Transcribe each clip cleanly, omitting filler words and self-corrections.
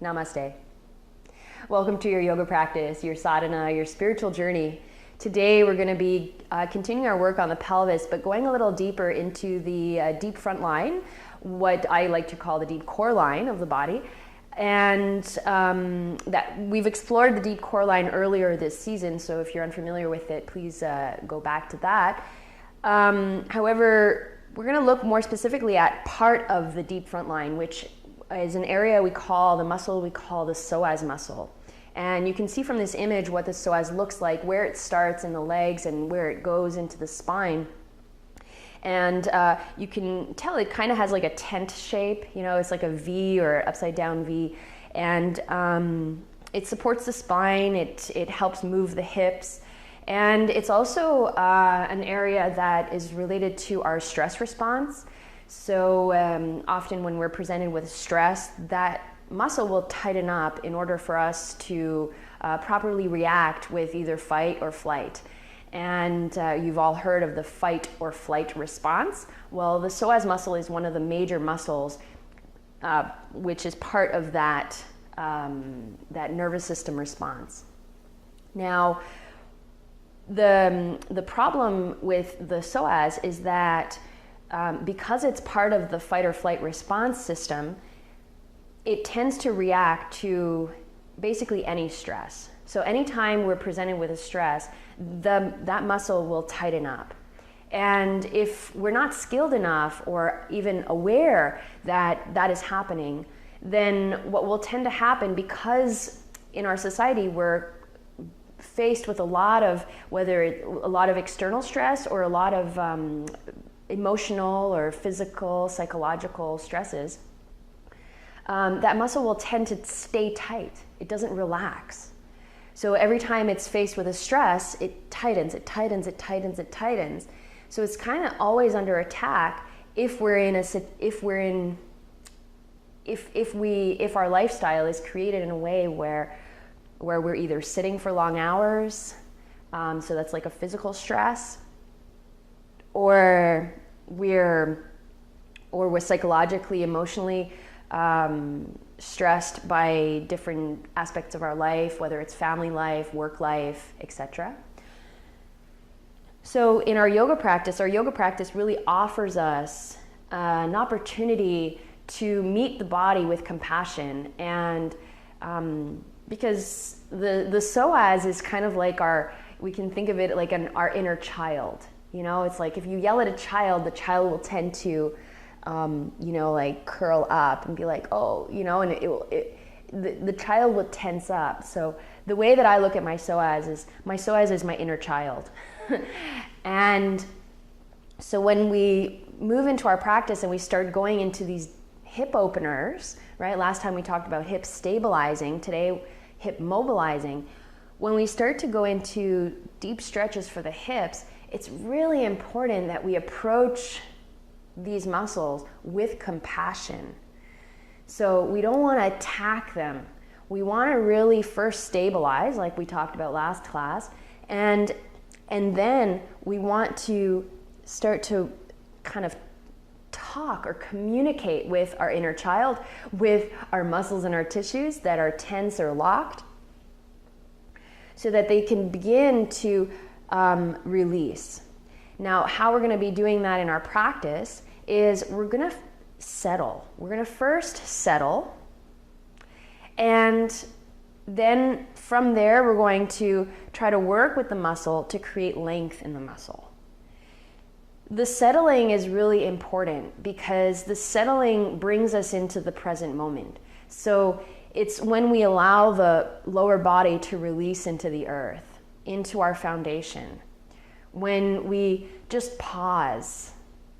Namaste. Welcome to your yoga practice, your sadhana, your spiritual journey. Today we're going to be continuing our work on the pelvis, but going a little deeper into the deep front line, what I like to call the deep core line of the body. And that we've explored the deep core line earlier this season, so if you're unfamiliar with it, please go back to that. However, we're going to look more specifically at part of the deep front line, which is an area we call the psoas muscle. And you can see from this image what the psoas looks like, where it starts in the legs and where it goes into the spine. And you can tell it kind of has like a tent shape, you know, it's like a V or upside down V. And it supports the spine, it helps move the hips. And it's also an area that is related to our stress response. So often when we're presented with stress, that muscle will tighten up in order for us to properly react with either fight or flight. And you've all heard of the fight or flight response. Well, the psoas muscle is one of the major muscles which is part of that, that nervous system response. Now, the problem with the psoas is that because it's part of the fight or flight response system, it tends to react to basically any stress. So anytime we're presented with a stress, that muscle will tighten up. And if we're not skilled enough or even aware that that is happening, then what will tend to happen, because in our society we're faced with a lot of, a lot of external stress or a lot of emotional or physical, psychological stresses, that muscle will tend to stay tight. It doesn't relax. So every time it's faced with a stress, it tightens, it tightens, it tightens, it tightens. So it's kind of always under attack if our lifestyle is created in a way where we're either sitting for long hours, so that's like a physical stress, or we're psychologically, emotionally stressed by different aspects of our life, whether it's family life, work life, etc. So in our yoga practice really offers us an opportunity to meet the body with compassion, and because the psoas is kind of like we can think of it like our inner child. You know, it's like if you yell at a child, the child will tend to like curl up and be like, oh, you know, and the child will tense up. So the way that I look at my psoas is my inner child. And so when we move into our practice and we start going into these hip openers, right? Last time we talked about hip stabilizing, today hip mobilizing. When we start to go into deep stretches for the hips, it's really important that we approach these muscles with compassion. So we don't want to attack them. We want to really first stabilize, like we talked about last class, and then we want to start to kind of talk or communicate with our inner child, with our muscles and our tissues that are tense or locked, so that they can begin to release. Now, how we're going to be doing that in our practice is we're going to settle. We're going to first settle, and then from there we're going to try to work with the muscle to create length in the muscle. The settling is really important because the settling brings us into the present moment. So it's when we allow the lower body to release into the earth, into our foundation. When we just pause,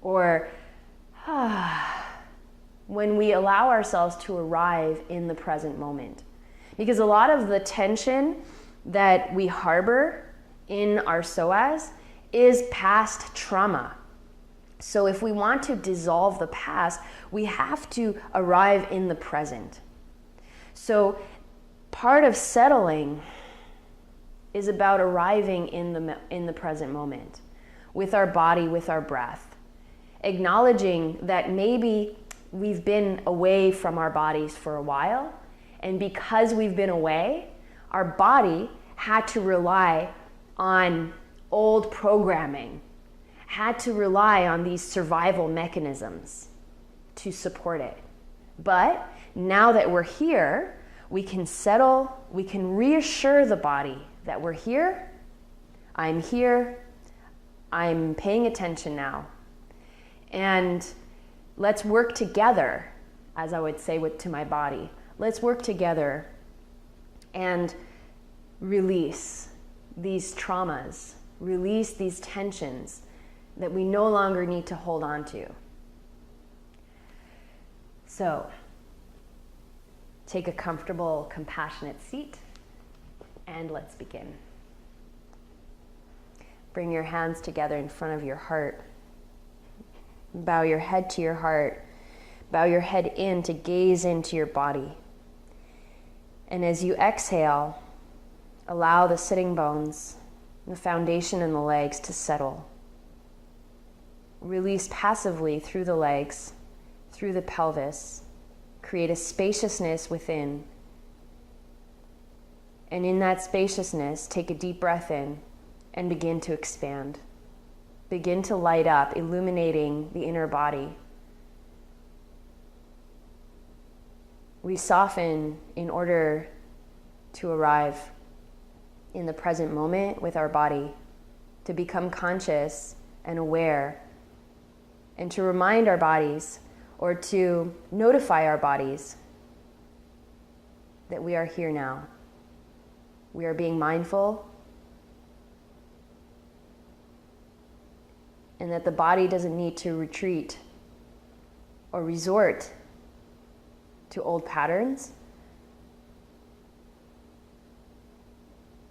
or when we allow ourselves to arrive in the present moment. Because a lot of the tension that we harbor in our psoas is past trauma. So if we want to dissolve the past, we have to arrive in the present. So part of settling is about arriving in the present moment with our body, with our breath, acknowledging that maybe we've been away from our bodies for a while, And because we've been away, our body had to rely on old programming, had to rely on these survival mechanisms to support it. But now that we're here, we can settle, we can reassure the body that we're here, I'm paying attention now. And let's work together, as I would say to my body. Let's work together and release these traumas, release these tensions that we no longer need to hold on to. So, take a comfortable, compassionate seat, and let's begin. Bring your hands together in front of your heart. Bow your head to your heart. Bow your head in to gaze into your body. And as you exhale, allow the sitting bones, the foundation in the legs to settle. Release passively through the legs, through the pelvis. Create a spaciousness within. And in that spaciousness, take a deep breath in and begin to expand. Begin to light up, illuminating the inner body. We soften in order to arrive in the present moment with our body, to become conscious and aware, and to remind our bodies or to notify our bodies that we are here now. We are being mindful, and that the body doesn't need to retreat or resort to old patterns,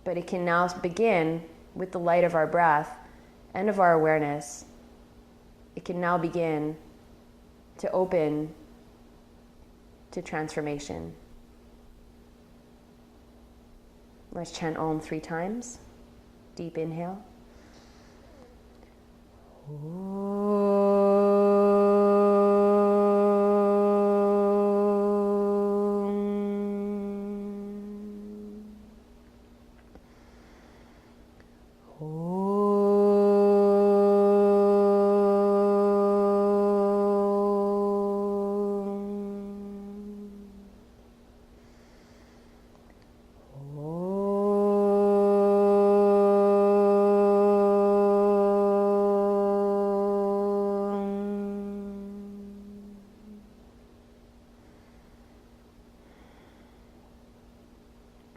but it can now begin with the light of our breath and of our awareness. It can now begin to open to transformation. Let's chant Om 3 times. Deep inhale.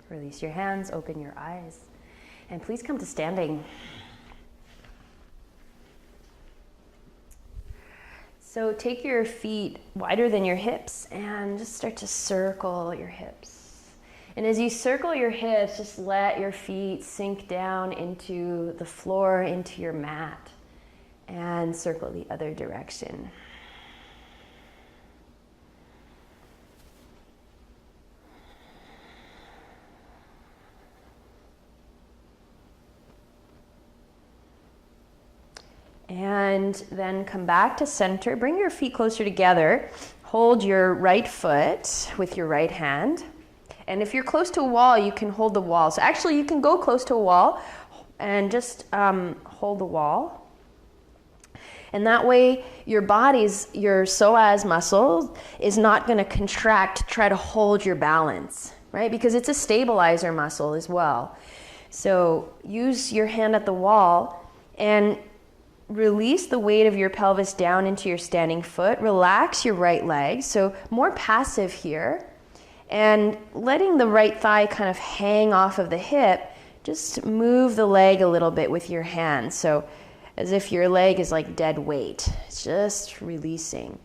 Release your hands, open your eyes, and please come to standing. So take your feet wider than your hips and just start to circle your hips. And as you circle your hips, just let your feet sink down into the floor, into your mat, and circle the other direction. And then come back to center. Bring your feet closer together. Hold your right foot with your right hand. And if you're close to a wall, you can hold the wall. So actually, you can go close to a wall and just hold the wall. And that way, your psoas muscle is not going to contract to try to hold your balance, right? Because it's a stabilizer muscle as well. So use your hand at the wall and release the weight of your pelvis down into your standing foot. Relax your right leg. So more passive here. And letting the right thigh kind of hang off of the hip, just move the leg a little bit with your hand. So as if your leg is like dead weight. It's just releasing.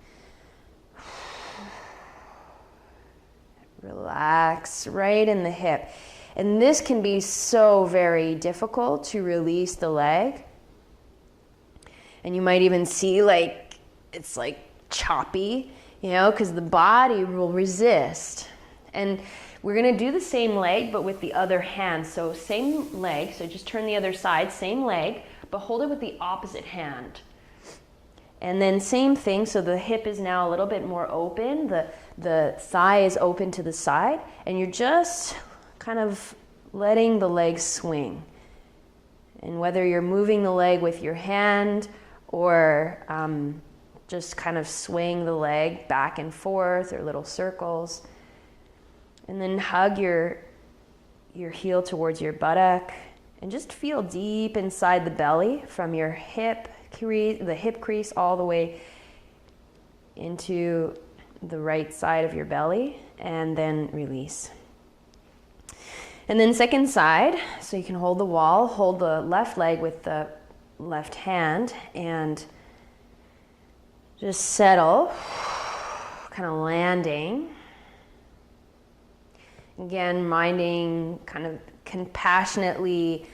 Relax right in the hip. And this can be so very difficult to release the leg. And you might even see it's like choppy, because the body will resist. And we're going to do the same leg, but with the other hand. So same leg, so just turn the other side, same leg, but hold it with the opposite hand. And then same thing, so the hip is now a little bit more open, the thigh is open to the side, and you're just kind of letting the leg swing. And whether you're moving the leg with your hand or just kind of swaying the leg back and forth or little circles. And then hug your heel towards your buttock and just feel deep inside the belly from your hip crease, the hip crease all the way into the right side of your belly, and then release. And then second side, so you can hold the wall, hold the left leg with the left hand and just settle, kind of landing. Again, minding, kind of compassionately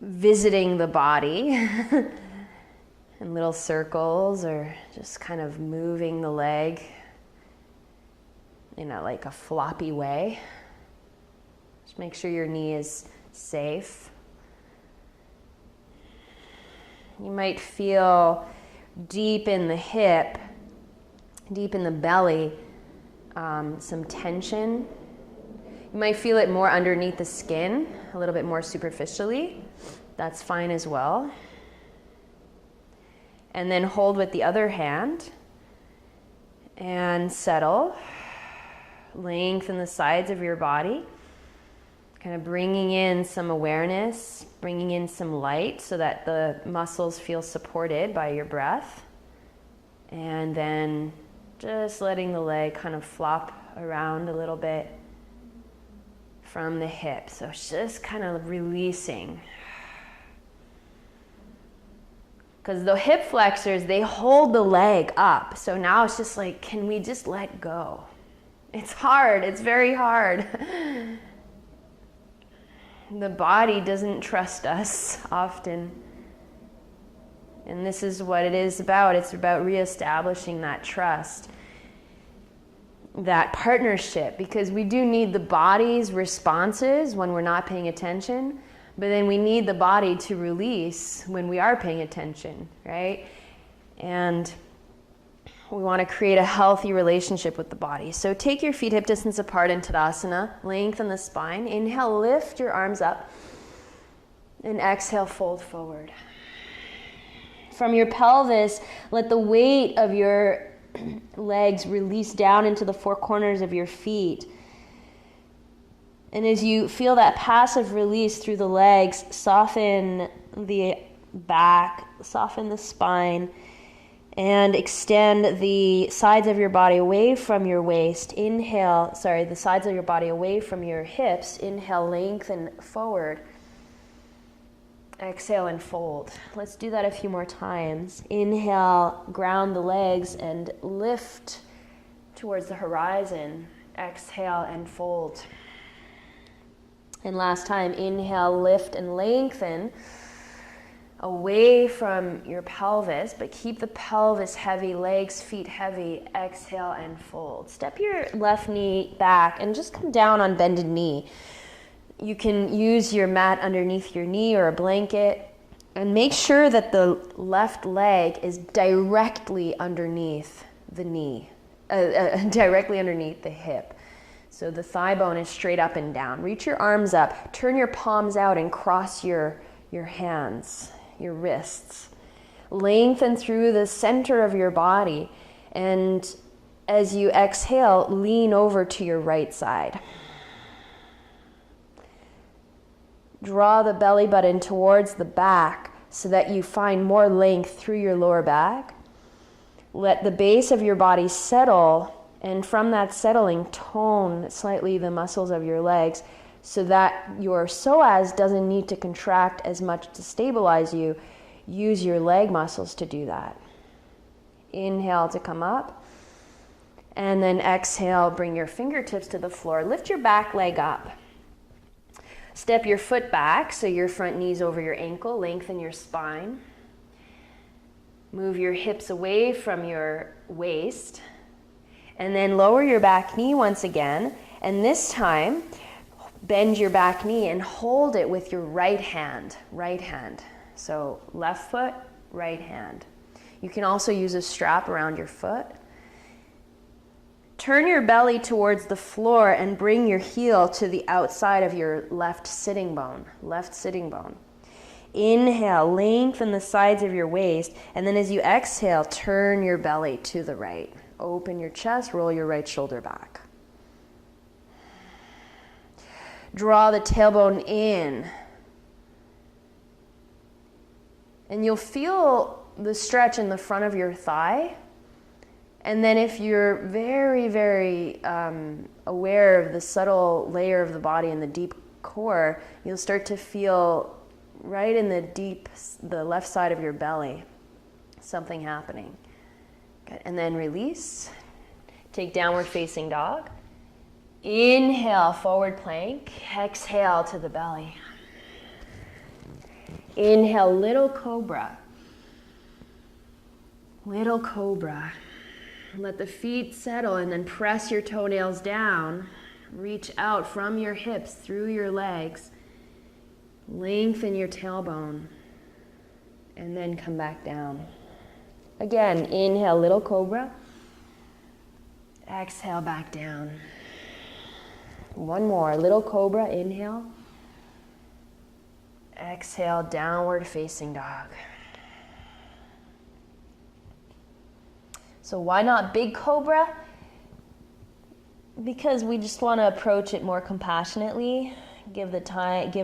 visiting the body in little circles, or just kind of moving the leg in like a floppy way. Just make sure your knee is safe. You might feel deep in the hip, deep in the belly, some tension. You might feel it more underneath the skin, a little bit more superficially. That's fine as well. And then hold with the other hand and settle. Lengthen the sides of your body, kind of bringing in some awareness, bringing in some light so that the muscles feel supported by your breath. And then just letting the leg kind of flop around a little bit from the hip. So it's just kind of releasing. Because the hip flexors, they hold the leg up. So now it's just like, can we just let go? It's hard. It's very hard. The body doesn't trust us often. And this is what it is about. It's about reestablishing that trust, that partnership, because we do need the body's responses when we're not paying attention, but then we need the body to release when we are paying attention, right? And we want to create a healthy relationship with the body. So take your feet hip distance apart in Tadasana, lengthen the spine. Inhale, lift your arms up, and exhale, fold forward. From your pelvis, let the weight of your legs release down into the four corners of your feet. And as you feel that passive release through the legs, soften the back, soften the spine, and extend the sides of your body away from your waist. The sides of your body away from your hips. Inhale, lengthen forward. Exhale and fold. Let's do that a few more times. Inhale, ground the legs and lift towards the horizon. Exhale and fold. And last time, inhale, lift and lengthen away from your pelvis, but keep the pelvis heavy, legs, feet heavy. Exhale and fold. Step your left knee back and just come down on bended knee. You can use your mat underneath your knee or a blanket, and make sure that the left leg is directly underneath the knee, directly underneath the hip. So the thigh bone is straight up and down. Reach your arms up, turn your palms out and cross your hands, your wrists. Lengthen through the center of your body, and as you exhale, lean over to your right side. Draw the belly button towards the back so that you find more length through your lower back. Let the base of your body settle, and from that settling, tone slightly the muscles of your legs so that your psoas doesn't need to contract as much to stabilize you. Use your leg muscles to do that. Inhale to come up, and then exhale, bring your fingertips to the floor. Lift your back leg up. Step your foot back so your front knee's over your ankle. Lengthen your spine. Move your hips away from your waist. And then lower your back knee once again. And this time, bend your back knee and hold it with your right hand. So left foot, right hand. You can also use a strap around your foot. Turn your belly towards the floor and bring your heel to the outside of your left sitting bone. Inhale, lengthen the sides of your waist, and then as you exhale, turn your belly to the right. Open your chest, roll your right shoulder back. Draw the tailbone in. And you'll feel the stretch in the front of your thigh. And then if you're very, very aware of the subtle layer of the body and the deep core, you'll start to feel right in the left side of your belly, something happening. Good. And then release. Take downward facing dog. Inhale, forward plank. Exhale to the belly. Inhale, little cobra. Little cobra. Let the feet settle and then press your toenails down. Reach out from your hips through your legs. Lengthen your tailbone. And then come back down. Again, inhale, little cobra. Exhale, back down. One more, little cobra, inhale. Exhale, downward facing dog. So why not big cobra? Because we just want to approach it more compassionately. Give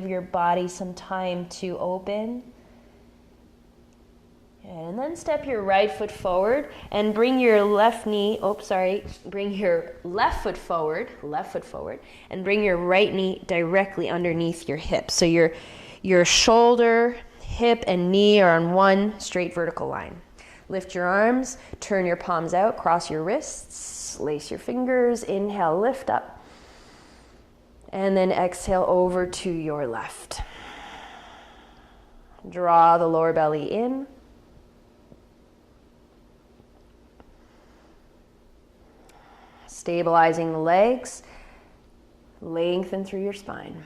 your body some time to open. And then step your right foot forward and bring your bring your left foot forward, and bring your right knee directly underneath your hip. So your shoulder, hip, and knee are on one straight vertical line. Lift your arms, turn your palms out, cross your wrists, lace your fingers, inhale, lift up, and then exhale over to your left. Draw the lower belly in. Stabilizing the legs, lengthen through your spine.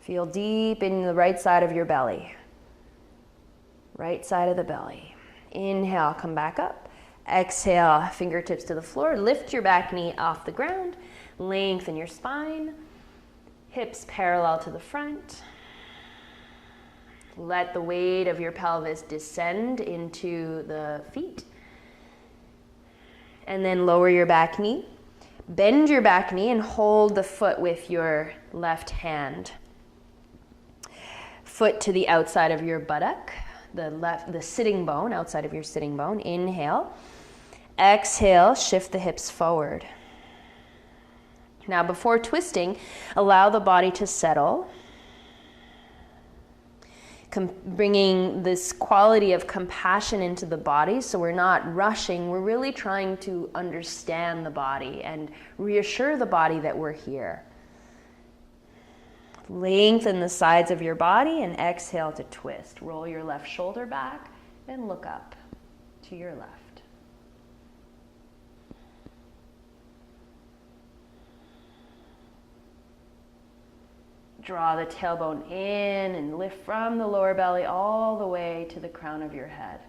Feel deep in the right side of your belly. Right side of the belly. Inhale, come back up. Exhale, fingertips to the floor. Lift your back knee off the ground. Lengthen your spine. Hips parallel to the front. Let the weight of your pelvis descend into the feet. And then lower your back knee. Bend your back knee and hold the foot with your left hand. Foot to the outside of your buttock, the sitting bone, outside of your sitting bone. Inhale. Exhale, shift the hips forward. Now, before twisting, allow the body to settle. Bringing this quality of compassion into the body, so we're not rushing, we're really trying to understand the body and reassure the body that we're here. Lengthen the sides of your body and exhale to twist. Roll your left shoulder back and look up to your left. Draw the tailbone in and lift from the lower belly all the way to the crown of your head.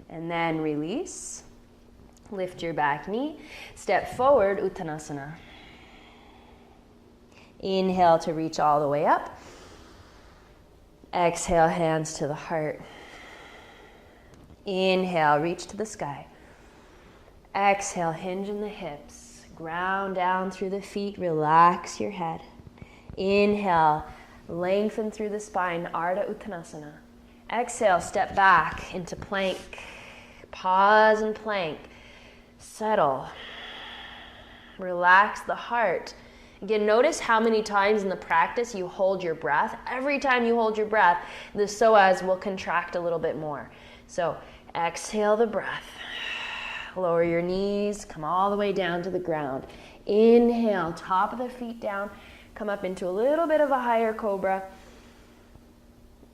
And then release. Lift your back knee. Step forward, Uttanasana. Inhale to reach all the way up. Exhale, hands to the heart. Inhale, reach to the sky. Exhale, hinge in the hips. Ground down through the feet, relax your head. Inhale, lengthen through the spine, Ardha Uttanasana. Exhale, step back into plank. Pause and plank. Settle. Relax the heart. Again, notice how many times in the practice you hold your breath. Every time you hold your breath, the psoas will contract a little bit more. So exhale the breath. Lower your knees, come all the way down to the ground. Inhale, top of the feet down, come up into a little bit of a higher cobra.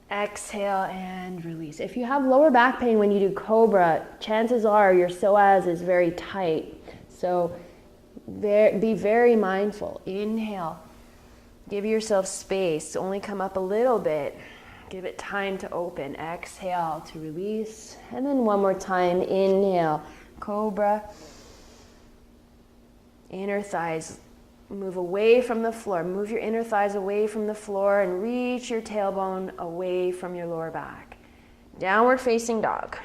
Exhale and release. If you have lower back pain when you do cobra, chances are your psoas is very tight. So be very mindful. Inhale. Give yourself space. Only come up a little bit. Give it time to open. Exhale to release. And then one more time. Inhale. Cobra. Inner thighs move away from the floor. Move your inner thighs away from the floor and reach your tailbone away from your lower back. Downward facing dog.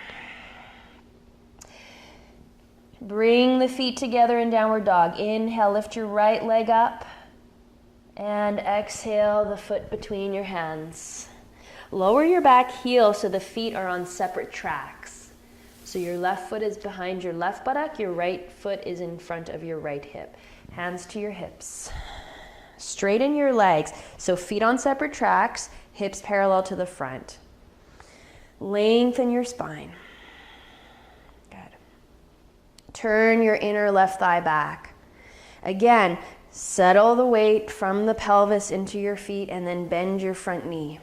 Bring the feet together in downward dog. Inhale, lift your right leg up. And exhale, the foot between your hands. Lower your back heel so the feet are on separate tracks. So your left foot is behind your left buttock, your right foot is in front of your right hip. Hands to your hips. Straighten your legs. So feet on separate tracks, hips parallel to the front. Lengthen your spine. Good. Turn your inner left thigh back. Again, settle the weight from the pelvis into your feet and then bend your front knee.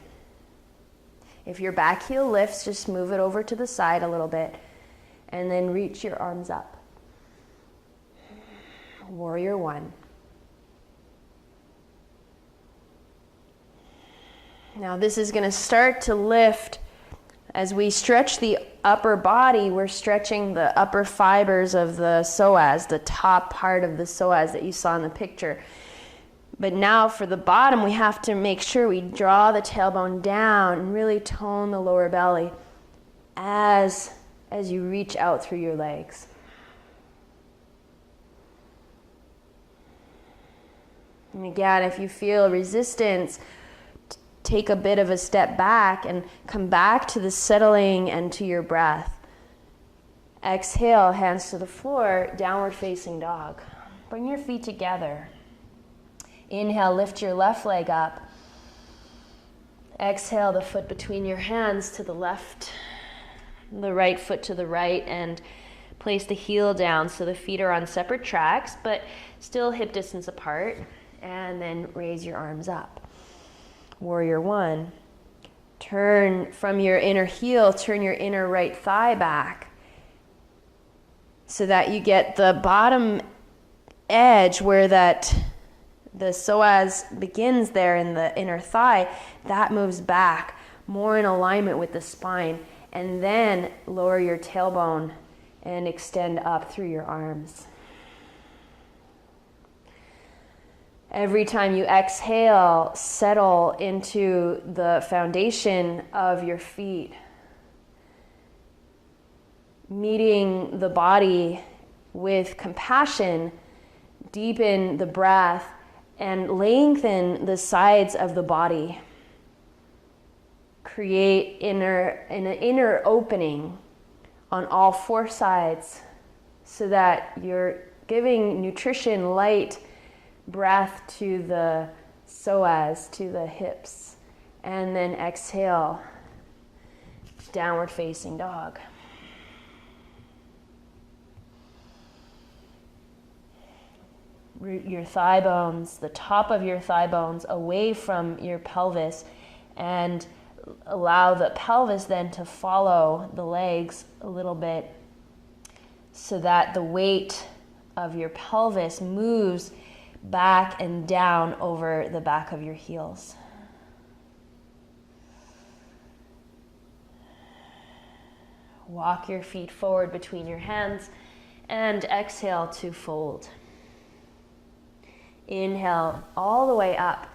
If your back heel lifts, just move it over to the side a little bit and then reach your arms up. Warrior one. Now this is going to start to lift. As we stretch the upper body, we're stretching the upper fibers of the psoas, the top part of the psoas that you saw in the picture. But now for the bottom, we have to make sure we draw the tailbone down and really tone the lower belly as you reach out through your legs. And again, if you feel resistance, take a bit of a step back and come back to the settling and to your breath. Exhale, hands to the floor, downward facing dog. Bring your feet together. Inhale, lift your left leg up. Exhale, the foot between your hands to the left, the right foot to the right, and place the heel down so the feet are on separate tracks, but still hip distance apart. And then raise your arms up. Warrior one. Turn from your inner heel, turn your inner right thigh back so that you get the bottom edge where the psoas begins there in the inner thigh. That moves back more in alignment with the spine. And then lower your tailbone and extend up through your arms. Every time you exhale, settle into the foundation of your feet. Meeting the body with compassion, deepen the breath, and lengthen the sides of the body. Create an inner opening on all four sides so that you're giving nutrition, light, breath to the psoas, to the hips, and then exhale, downward facing dog. Root your thigh bones, the top of your thigh bones away from your pelvis, and allow the pelvis then to follow the legs a little bit so that the weight of your pelvis moves back and down over the back of your heels. Walk your feet forward between your hands and exhale to fold. Inhale all the way up.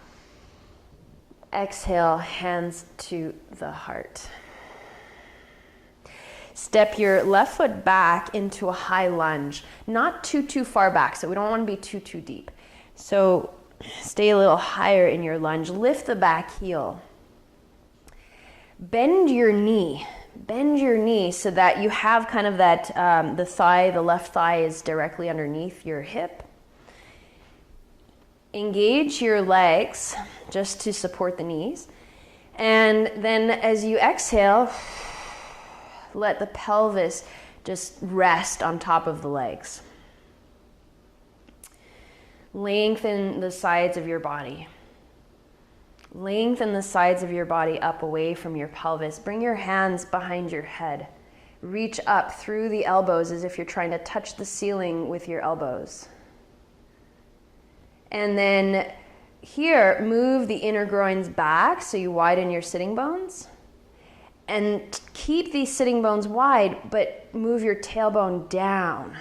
Exhale, hands to the heart. Step your left foot back into a high lunge, not too far back, so we don't want to be too deep. So stay a little higher in your lunge. Lift the back heel. Bend your knee so that you have kind of that, the left thigh is directly underneath your hip. Engage your legs just to support the knees. And then as you exhale, let the pelvis just rest on top of the legs. Lengthen the sides of your body. Lengthen the sides of your body up away from your pelvis. Bring your hands behind your head. reach up through the elbows as if you're trying to touch the ceiling with your elbows. And then here, move the inner groins back so you widen your sitting bones. And keep these sitting bones wide, but move your tailbone down.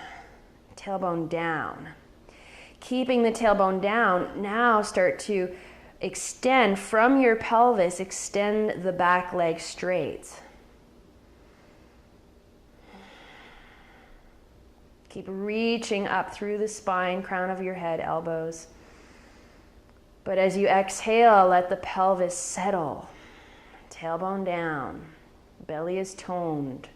Tailbone down. Keeping the tailbone down, now start to extend from your pelvis, extend the back leg straight. Keep reaching up through the spine, crown of your head, elbows. But as you exhale, let the pelvis settle. Tailbone down. Belly is toned.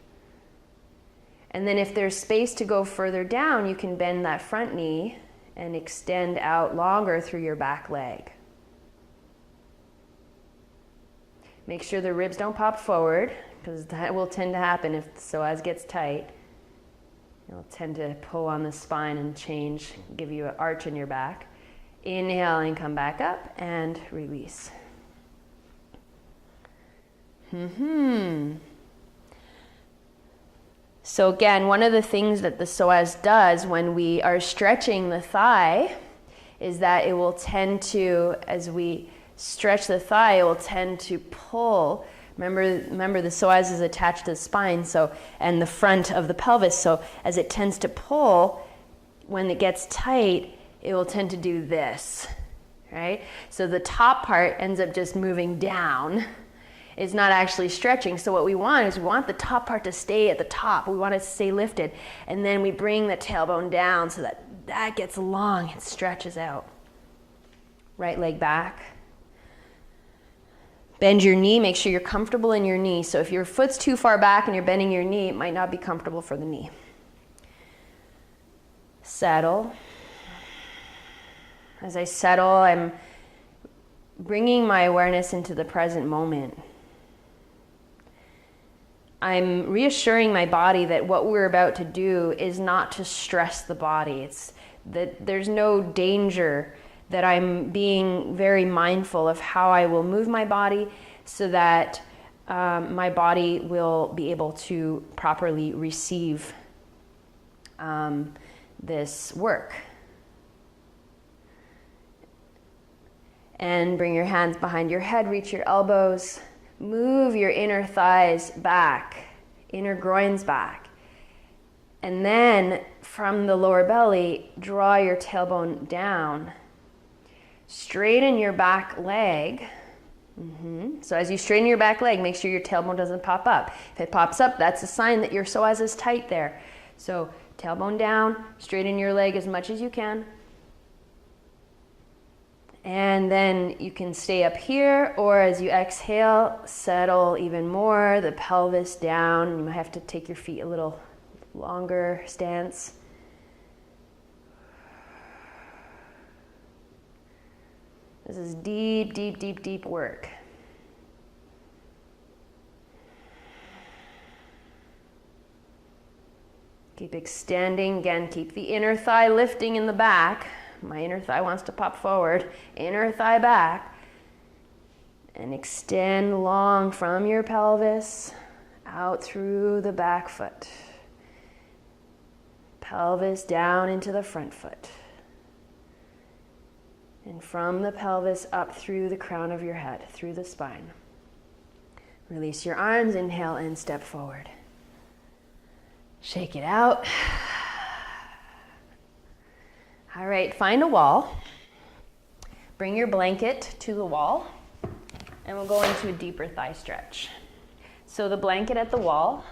And then if there's space to go further down, you can bend that front knee and extend out longer through your back leg. Make sure the ribs don't pop forward, because that will tend to happen if the psoas gets tight. It'll tend to pull on the spine and change, give you an arch in your back. Inhale and come back up and release. So again, one of the things that the psoas does when we are stretching the thigh is that it will tend to, as we stretch the thigh, it will tend to pull. Remember the psoas is attached to the spine, and the front of the pelvis. So as it tends to pull, when it gets tight, it will tend to do this, right? So the top part ends up just moving down. It's not actually stretching. So what we want is we want the top part to stay at the top. We want it to stay lifted. And then we bring the tailbone down so that gets long and stretches out. Right leg back. Bend your knee. Make sure you're comfortable in your knee. So if your foot's too far back and you're bending your knee, it might not be comfortable for the knee. Settle. As I settle, I'm bringing my awareness into the present moment. I'm reassuring my body that what we're about to do is not to stress the body. It's that there's no danger, that I'm being very mindful of how I will move my body so that my body will be able to properly receive this work. And bring your hands behind your head, reach your elbows. Move your inner thighs back, inner groins back. And then from the lower belly, draw your tailbone down. Straighten your back leg. So as you straighten your back leg, make sure your tailbone doesn't pop up. If it pops up, that's a sign that your psoas is tight there. So tailbone down, straighten your leg as much as you can. And then you can stay up here, or as you exhale, settle even more, the pelvis down. You might have to take your feet a little longer stance. This is deep, deep, deep, deep work. Keep extending. Again, keep the inner thigh lifting in the back. My inner thigh wants to pop forward. Inner thigh back. And extend long from your pelvis out through the back foot. Pelvis down into the front foot. And from the pelvis up through the crown of your head, through the spine. Release your arms, inhale and step forward. Shake it out. All right, find a wall. Bring your blanket to the wall, and we'll go into a deeper thigh stretch. So the blanket at the wall,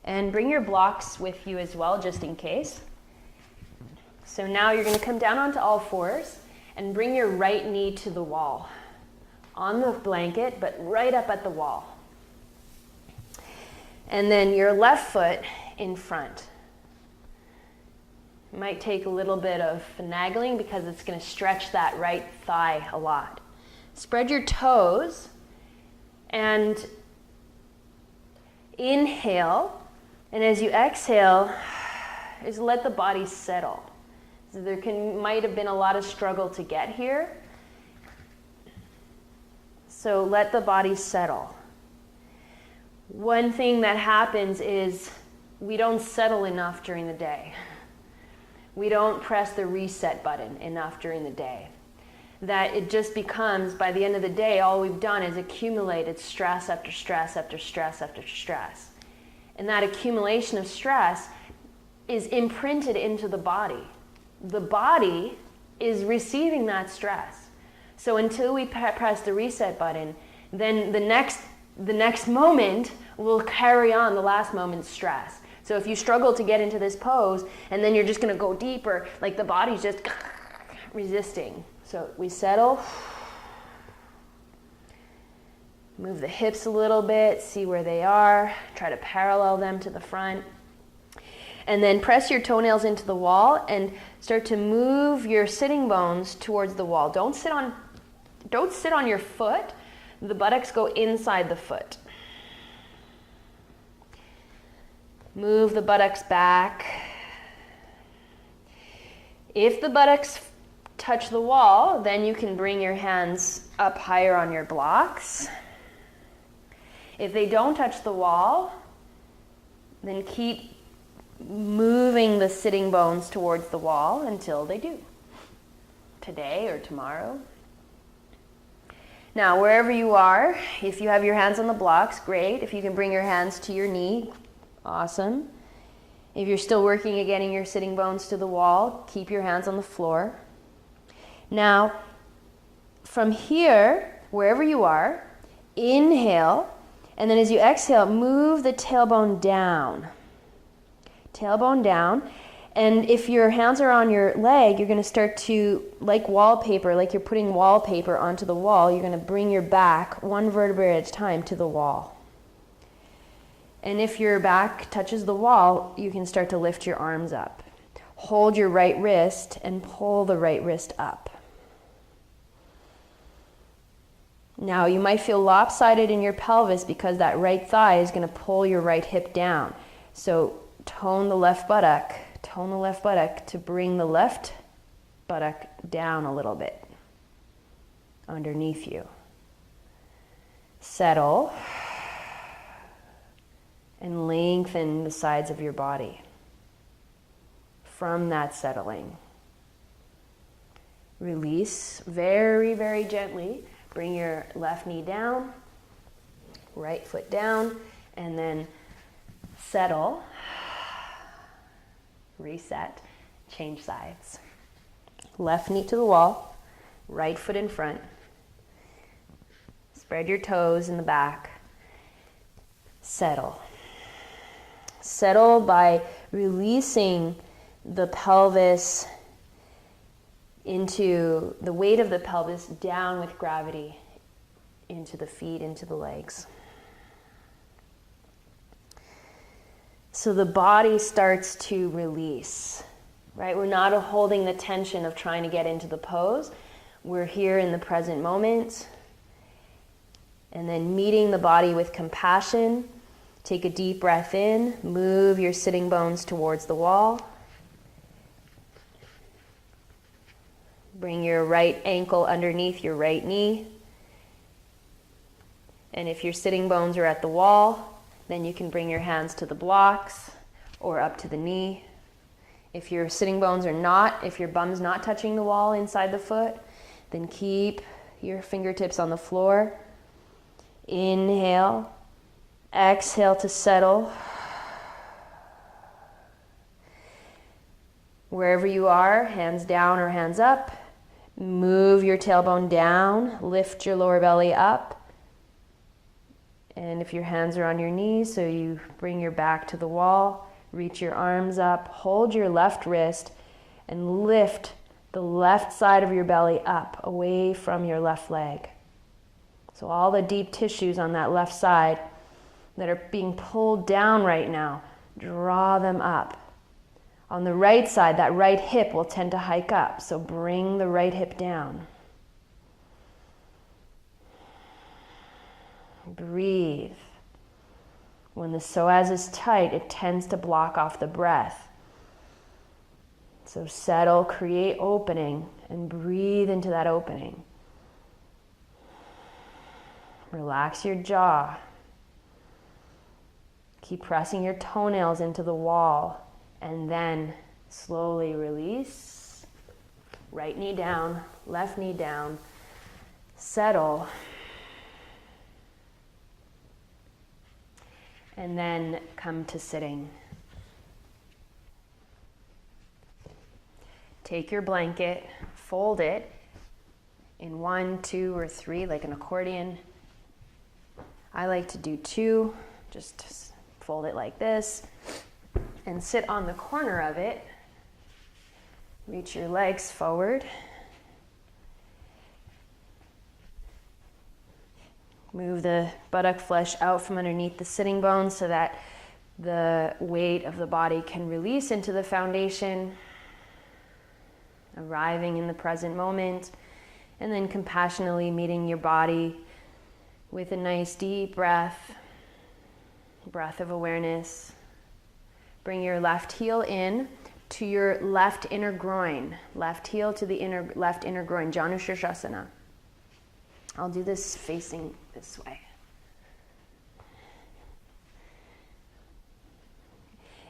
and bring your blocks with you as well, just in case. So now you're going to come down onto all fours and bring your right knee to the wall, on the blanket, but right up at the wall. And then your left foot in front. It might take a little bit of finagling because it's going to stretch that right thigh a lot. Spread your toes and inhale, and as you exhale, is let the body settle. So there might have been a lot of struggle to get here. So let the body settle. One thing that happens is we don't settle enough during the day. We don't press the reset button enough during the day. That it just becomes, by the end of the day, all we've done is accumulated stress after stress after stress after stress. And that accumulation of stress is imprinted into the body. The body is receiving that stress. So until we press the reset button, then the next moment will carry on the last moment's stress. So if you struggle to get into this pose, and then you're just going to go deeper, like the body's just resisting. So we settle, move the hips a little bit, see where they are, try to parallel them to the front. And then press your toenails into the wall and start to move your sitting bones towards the wall. Don't sit on your foot. The buttocks go inside the foot. Move the buttocks back. If the buttocks touch the wall, then you can bring your hands up higher on your blocks. If they don't touch the wall, then keep moving the sitting bones towards the wall until they do. Today or tomorrow. Now, wherever you are, if you have your hands on the blocks, great. If you can bring your hands to your knee, awesome. If you're still working at getting your sitting bones to the wall, keep your hands on the floor. Now, from here, wherever you are, inhale, and then as you exhale, move the tailbone down. Tailbone down. And if your hands are on your leg, you're going to start to, like wallpaper, like you're putting wallpaper onto the wall, you're going to bring your back one vertebrae at a time to the wall. And if your back touches the wall, you can start to lift your arms up. Hold your right wrist and pull the right wrist up. Now, you might feel lopsided in your pelvis because that right thigh is going to pull your right hip down. So tone the left buttock to bring the left buttock down a little bit underneath you. Settle and lengthen the sides of your body from that settling. Release very, very gently. Bring your left knee down, right foot down, and then settle. Reset, change sides. Left knee to the wall, right foot in front. Spread your toes in the back. Settle. Settle by releasing the pelvis into the weight of the pelvis down with gravity into the feet, into the legs. So the body starts to release, right? We're not holding the tension of trying to get into the pose. We're here in the present moment. And then meeting the body with compassion. Take a deep breath in. Move your sitting bones towards the wall. Bring your right ankle underneath your right knee. And if your sitting bones are at the wall, then you can bring your hands to the blocks or up to the knee. If your sitting bones are not, if your bum's not touching the wall inside the foot, then keep your fingertips on the floor. Inhale. Exhale to settle. Wherever you are, hands down or hands up. Move your tailbone down. Lift your lower belly up. And if your hands are on your knees, so you bring your back to the wall, reach your arms up, hold your left wrist, and lift the left side of your belly up, away from your left leg. So all the deep tissues on that left side that are being pulled down right now, draw them up. On the right side, that right hip will tend to hike up, so bring the right hip down. Breathe. When the psoas is tight, it tends to block off the breath. So settle, create opening, and breathe into that opening. Relax your jaw. Keep pressing your toenails into the wall, and then slowly release. Right knee down, left knee down. Settle. And then come to sitting. Take your blanket, fold it in 1, 2, or 3, like an accordion. I like to do 2, just fold it like this, and sit on the corner of it. Reach your legs forward. Move the buttock flesh out from underneath the sitting bones so that the weight of the body can release into the foundation, arriving in the present moment, and then compassionately meeting your body with a nice deep breath of awareness. Bring your left heel in to your left inner groin, left heel to the left inner groin, Janu Shirshasana. I'll do this facing this way.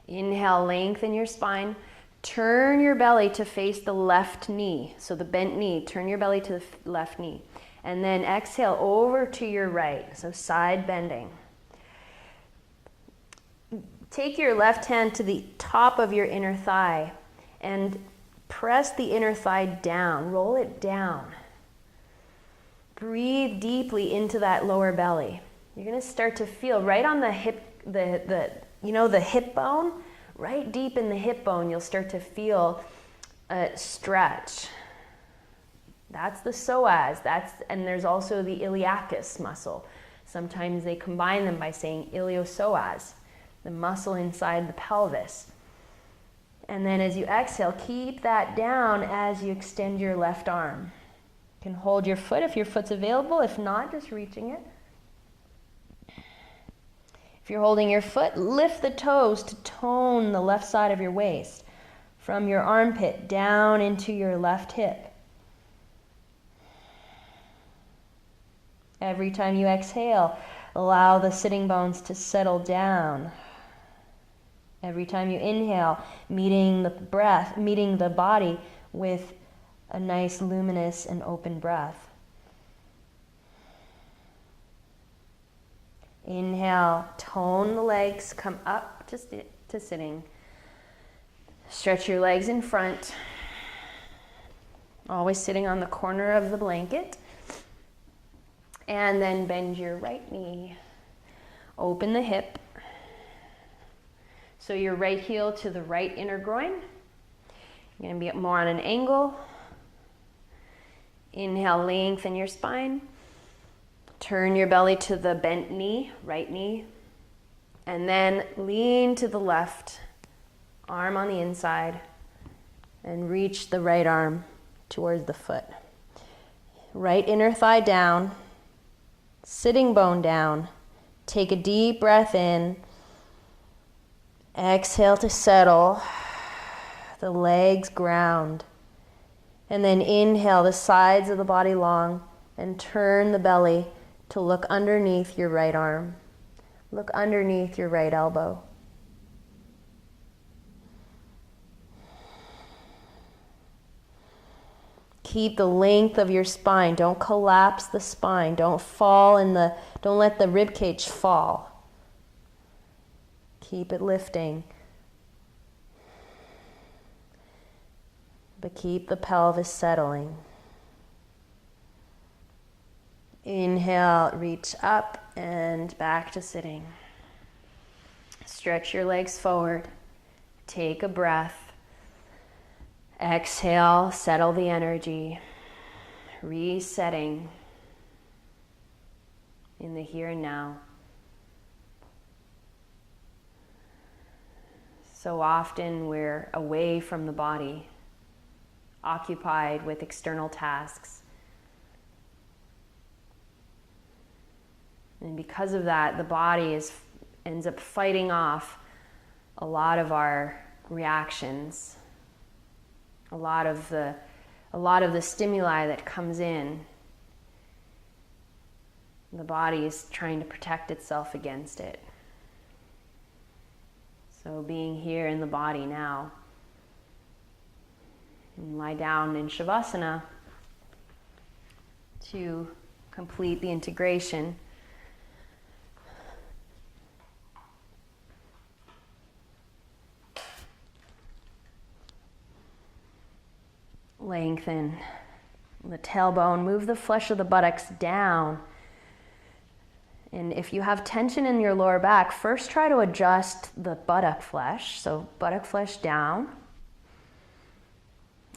Inhale, lengthen your spine. Turn your belly to face the left knee. So the bent knee, turn your belly to the left knee. And then exhale over to your right, so side bending. Take your left hand to the top of your inner thigh and press the inner thigh down, roll it down. Breathe deeply into that lower belly. You're going to start to feel right on the hip, the hip bone, right deep in the hip bone, you'll start to feel a stretch. That's the psoas. And there's also the iliacus muscle. Sometimes they combine them by saying iliopsoas, the muscle inside the pelvis. And then as you exhale, keep that down as you extend your left arm. You can hold your foot if your foot's available. If not, just reaching it. If you're holding your foot, lift the toes to tone the left side of your waist from your armpit down into your left hip. Every time you exhale, allow the sitting bones to settle down. Every time you inhale, meeting the body with a nice luminous and open breath. Inhale, tone the legs, come up to sitting. Stretch your legs in front. Always sitting on the corner of the blanket. And then bend your right knee. Open the hip. So your right heel to the right inner groin. You're going to be more on an angle. Inhale, lengthen your spine. Turn your belly to the bent knee, right knee. And then lean to the left, arm on the inside. And reach the right arm towards the foot. Right inner thigh down. Sitting bone down. Take a deep breath in. Exhale to settle. The legs ground. And then inhale the sides of the body long and turn the belly to look underneath your right arm. Look underneath your right elbow. Keep the length of your spine. Don't collapse the spine. Don't let the rib cage fall. Keep it lifting. But keep the pelvis settling. Inhale, reach up and back to sitting. Stretch your legs forward. Take a breath. Exhale, settle the energy. Resetting in the here and now. So often we're away from the body, occupied with external tasks. And because of that, the body ends up fighting off a lot of our reactions, a lot of the stimuli that comes in. The body is trying to protect itself against it. So being here in the body now. And lie down in Shavasana to complete the integration. Lengthen the tailbone, move the flesh of the buttocks down. And if you have tension in your lower back, first try to adjust the buttock flesh. So buttock flesh down.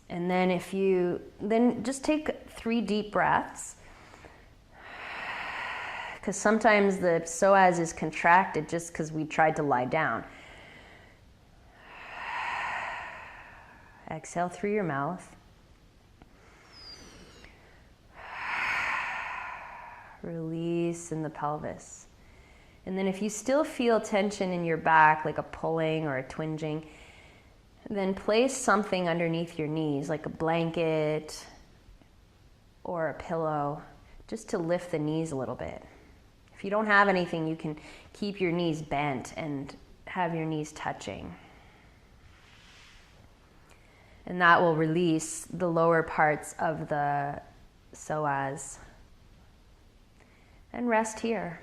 And then then just take 3 deep breaths. Because sometimes the psoas is contracted just because we tried to lie down. Exhale through your mouth. Release in the pelvis. And then if you still feel tension in your back, like a pulling or a twinging, then place something underneath your knees, like a blanket or a pillow, just to lift the knees a little bit. If you don't have anything, you can keep your knees bent and have your knees touching. And that will release the lower parts of the psoas. And rest here.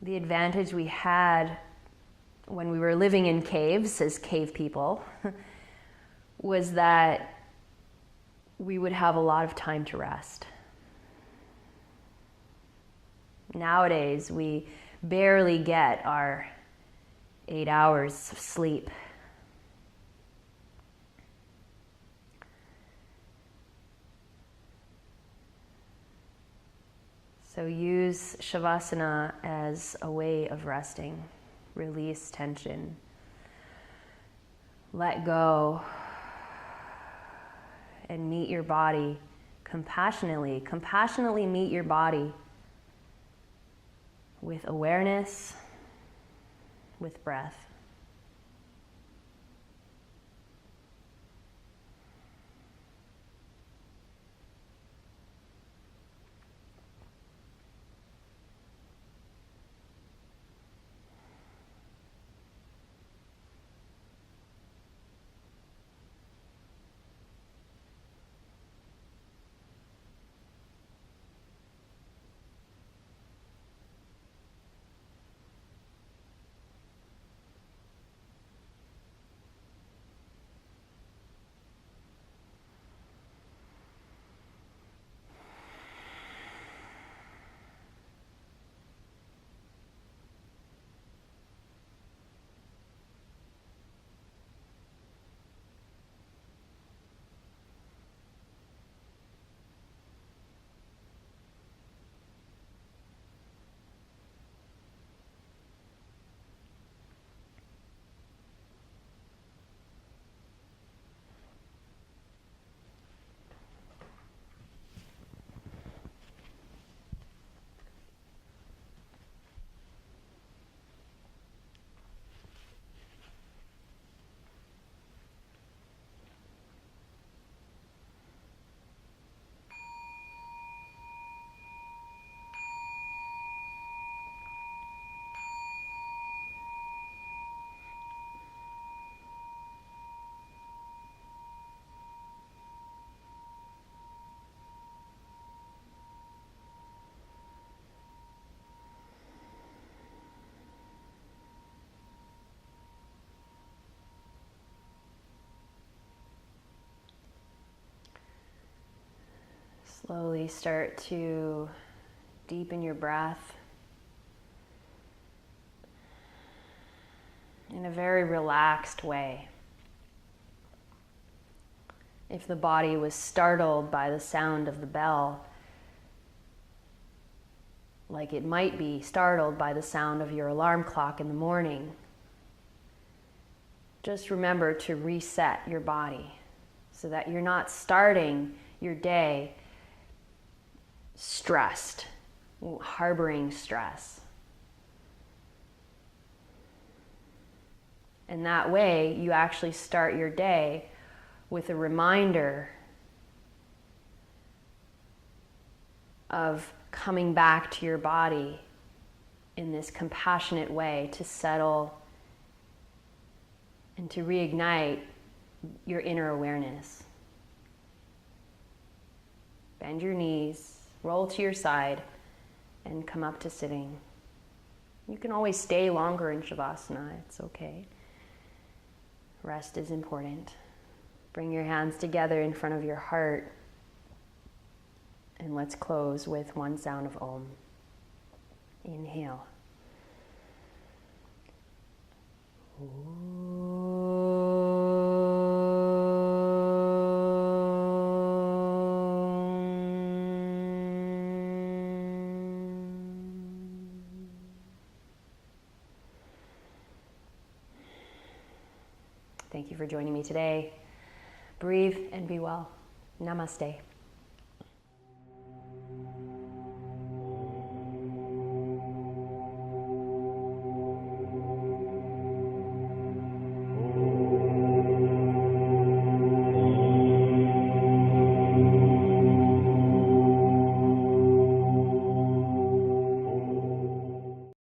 The advantage we had when we were living in caves as cave people was that we would have a lot of time to rest. Nowadays, we barely get our 8 hours of sleep. So use Shavasana as a way of resting. Release tension. Let go. And meet your body compassionately. Compassionately meet your body with awareness, with breath. Slowly start to deepen your breath in a very relaxed way. If the body was startled by the sound of the bell, like it might be startled by the sound of your alarm clock in the morning, just remember to reset your body so that you're not starting your day stressed, harboring stress. And that way, you actually start your day with a reminder of coming back to your body in this compassionate way to settle and to reignite your inner awareness. Bend your knees, roll to your side, and come up to sitting. You can always stay longer in Shavasana, it's okay. Rest is important. Bring your hands together in front of your heart, and let's close with one sound of Om. Inhale. Thank you for joining me today. Breathe and be well. Namaste.